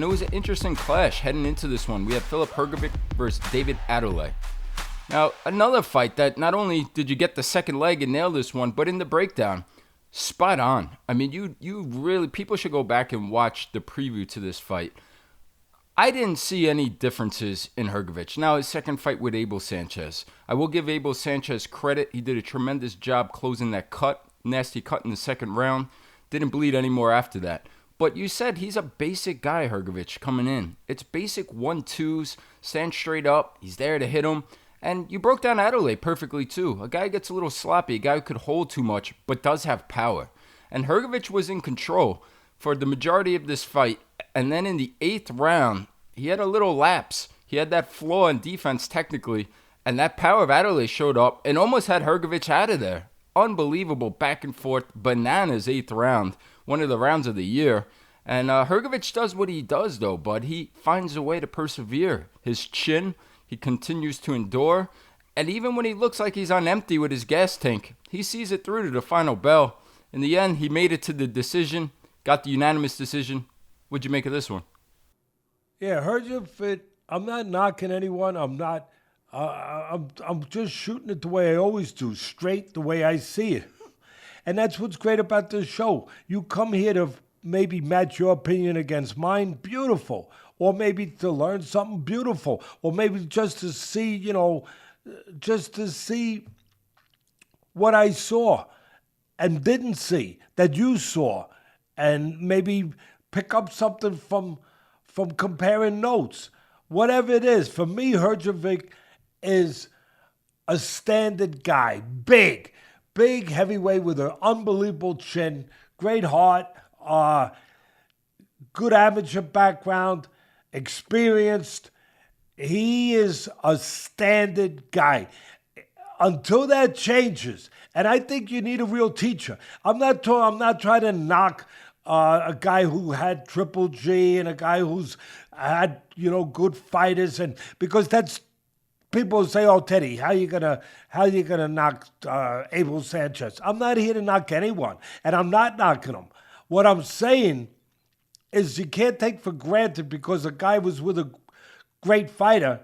And it was an interesting clash heading into this one. We had Filip Hrgovic versus David Adeleye. Now, another fight that not only did you get the second leg and nail this one, but in the breakdown, spot on. I mean, you really, people should go back and watch the preview to this fight. I didn't see any differences in Hrgovic. Now, his second fight with Abel Sanchez. I will give Abel Sanchez credit. He did a tremendous job closing that cut. Nasty cut in the second round. Didn't bleed anymore after that. But you said he's a basic guy, Hrgovic, coming in. It's basic 1-2s, stand straight up. He's there to hit him. And you broke down Adeleye perfectly, too. A guy who gets a little sloppy, a guy who could hold too much, but does have power. And Hrgovic was in control for the majority of this fight. And then in the 8th round, he had a little lapse. He had that flaw in defense technically. And that power of Adeleye showed up and almost had Hrgovic out of there. Unbelievable back and forth, bananas 8th round. One of the rounds of the year. And Hrgovic does what he does, though, bud. He finds a way to persevere. His chin, he continues to endure. And even when he looks like he's on empty with his gas tank, he sees it through to the final bell. In the end, he made it to the decision, got the unanimous decision. What'd you make of this one? Yeah, Hrgovic, I'm not knocking anyone. I'm just shooting it the way I always do, straight the way I see it. And that's what's great about this show. You come here to maybe match your opinion against mine, beautiful. Or maybe to learn something beautiful. Or maybe just to see, just to see what I saw and didn't see that you saw. And maybe pick up something from comparing notes. Whatever it is, for me, Hrgovic is a standard guy. Big heavyweight with an unbelievable chin, great heart, good amateur background, experienced. He is a standard guy. Until that changes, and I think you need a real teacher. I'm not trying to knock a guy who had Triple G and a guy who's had good fighters, and because that's people say, "Oh, Teddy, how you gonna knock Abel Sanchez?" I'm not here to knock anyone, and I'm not knocking him. What I'm saying is you can't take for granted because a guy was with a great fighter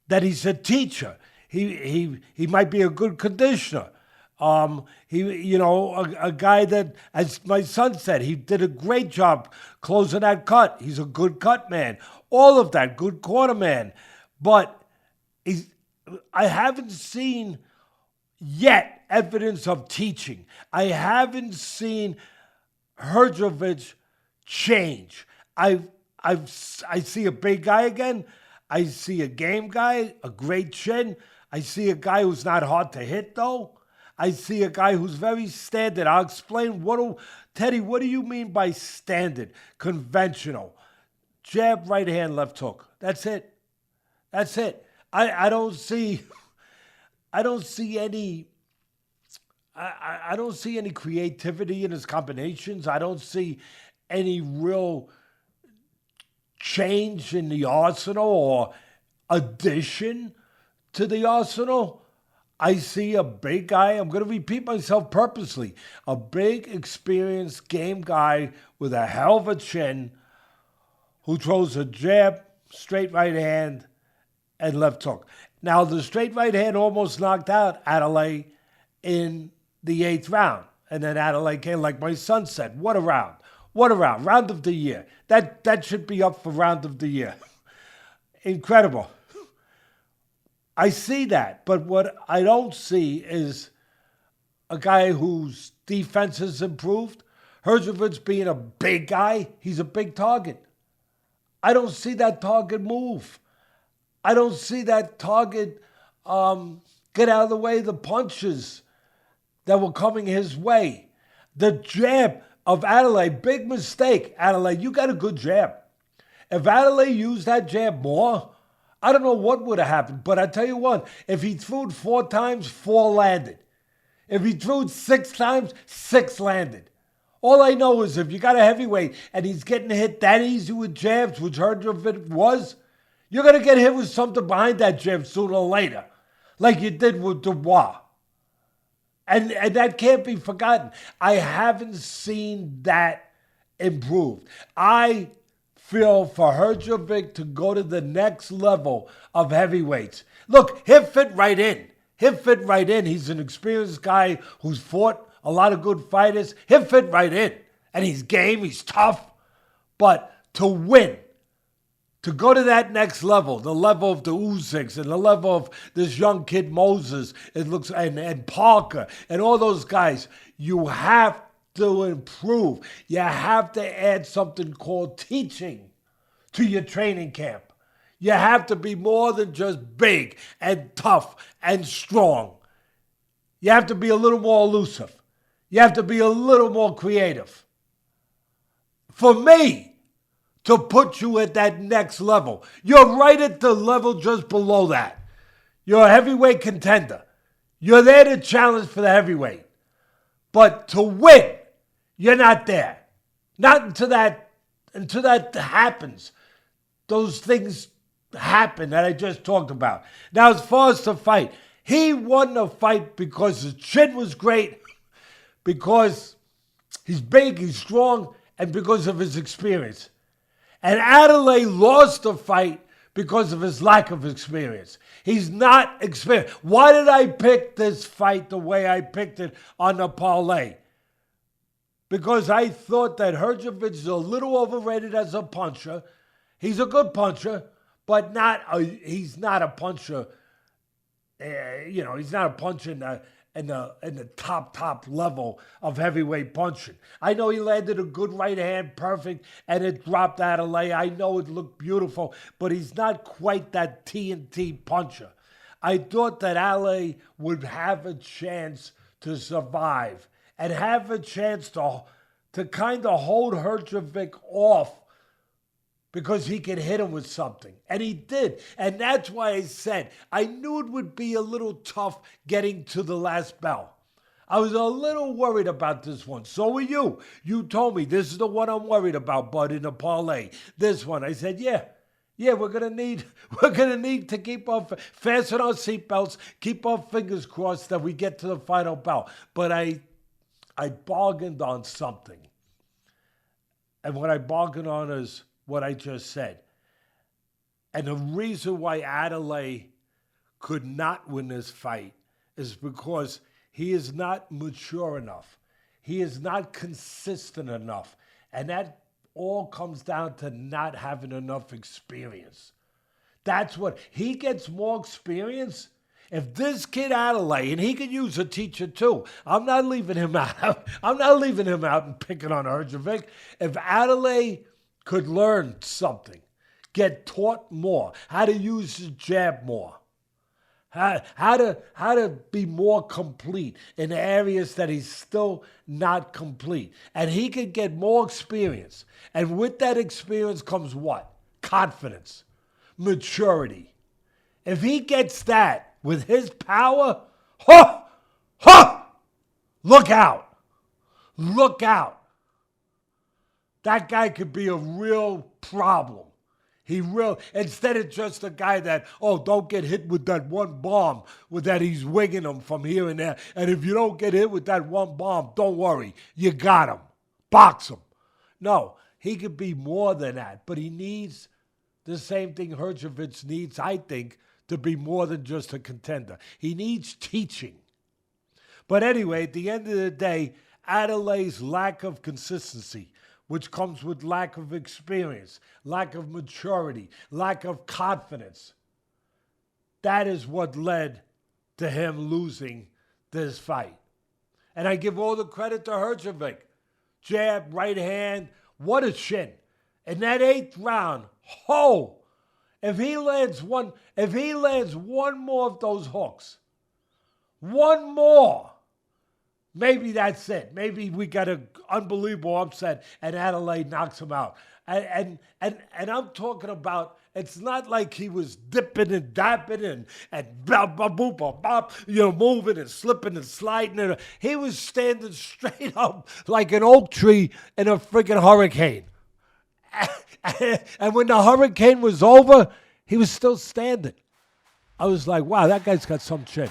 that he's a teacher. He might be a good conditioner. A guy that, as my son said, he did a great job closing that cut. He's a good cut man. All of that, good corner man. But I haven't seen yet evidence of teaching. I haven't seen Hrgovic change. I see a big guy again. I see a game guy, a great chin. I see a guy who's not hard to hit, though. I see a guy who's very standard. I'll explain. Teddy, what do you mean by standard? Conventional. Jab, right hand, left hook. That's it. I don't see any creativity in his combinations. I don't see any real change in the arsenal or addition to the arsenal. I see a big guy. I'm going to repeat myself purposely. A big, experienced game guy with a hell of a chin who throws a jab, straight right hand, and left hook. Now, the straight right hand almost knocked out Adeleye in the 8th round. And then Adeleye came, like my son said, what a round. What a round. Round of the year. That should be up for round of the year. Incredible. I see that, but what I don't see is a guy whose defense has improved. Hrgovic being a big guy, he's a big target. I don't see that target move. I don't see that target get out of the way of the punches that were coming his way. The jab of Adeleye, big mistake. Adeleye, you got a good jab. If Adeleye used that jab more, I don't know what would have happened, but I tell you what, if he threw it 4 times, 4 landed. If he threw it 6 times, 6 landed. All I know is if you got a heavyweight and he's getting hit that easy with jabs, which Hrgovic was, you're going to get hit with something behind that jab sooner or later, like you did with Dubois. And that can't be forgotten. I haven't seen that improved. I feel for Hrgovic to go to the next level of heavyweights. Look, he'll fit right in. He's an experienced guy who's fought a lot of good fighters. He'll fit right in. And he's game, he's tough. But to win, to go to that next level, the level of the Usyks and the level of this young kid Moses, and Parker and all those guys, you have to improve. You have to add something called teaching to your training camp. You have to be more than just big and tough and strong. You have to be a little more elusive. You have to be a little more creative. For me to put you at that next level, you're right at the level just below that. You're a heavyweight contender. You're there to challenge for the heavyweight. But to win, you're not there. Not until that happens. Those things happen that I just talked about. Now, as far as the fight, he won the fight because his chin was great, because he's big, he's strong, and because of his experience. And Adeleye lost the fight because of his lack of experience. He's not experienced. Why did I pick this fight the way I picked it on the parlay? Because I thought that Hrgovic is a little overrated as a puncher. He's a good puncher, but he's not a puncher. He's not a puncher in the top level of heavyweight punching. I know he landed a good right hand, perfect, and it dropped Adeleye. I know it looked beautiful, but he's not quite that TNT puncher. I thought that Adeleye would have a chance to survive and have a chance to kind of hold Hrgovic off because he could hit him with something. And he did. And that's why I said I knew it would be a little tough getting to the last bell. I was a little worried about this one. So were you. You told me this is the one I'm worried about, bud, in the parlay. This one. I said, yeah, we're gonna need to keep fasten our seatbelts, keep our fingers crossed that we get to the final bell. But I bargained on something. And what I bargained on is what I just said. And the reason why Adeleye could not win this fight is because he is not mature enough. He is not consistent enough. And that all comes down to not having enough experience. That's what, he gets more experience. If this kid Adeleye, and he could use a teacher too. I'm not leaving him out. I'm not leaving him out and picking on Hrgovic. If Adeleye could learn something, get taught more, how to use his jab more, how to be more complete in areas that he's still not complete. And he could get more experience. And with that experience comes what? Confidence, maturity. If he gets that with his power, look out. Look out. That guy could be a real problem. Instead of just a guy that, don't get hit with that one bomb that he's winging him from here and there. And if you don't get hit with that one bomb, don't worry. You got him. Box him. No, he could be more than that. But he needs the same thing Hrgovic needs, I think, to be more than just a contender. He needs teaching. But anyway, at the end of the day, Adelaye's lack of consistency, which comes with lack of experience, lack of maturity, lack of confidence. That is what led to him losing this fight. And I give all the credit to Hrgovic. Jab, right hand, what a chin. In that 8th round, if he lands one more of those hooks, one more, maybe that's it. Maybe we got an unbelievable upset and Adeleye knocks him out. And I'm talking about, it's not like he was dipping and dapping and moving and slipping and sliding. He was standing straight up like an oak tree in a freaking hurricane. And when the hurricane was over, he was still standing. I was like, wow, that guy's got some chin.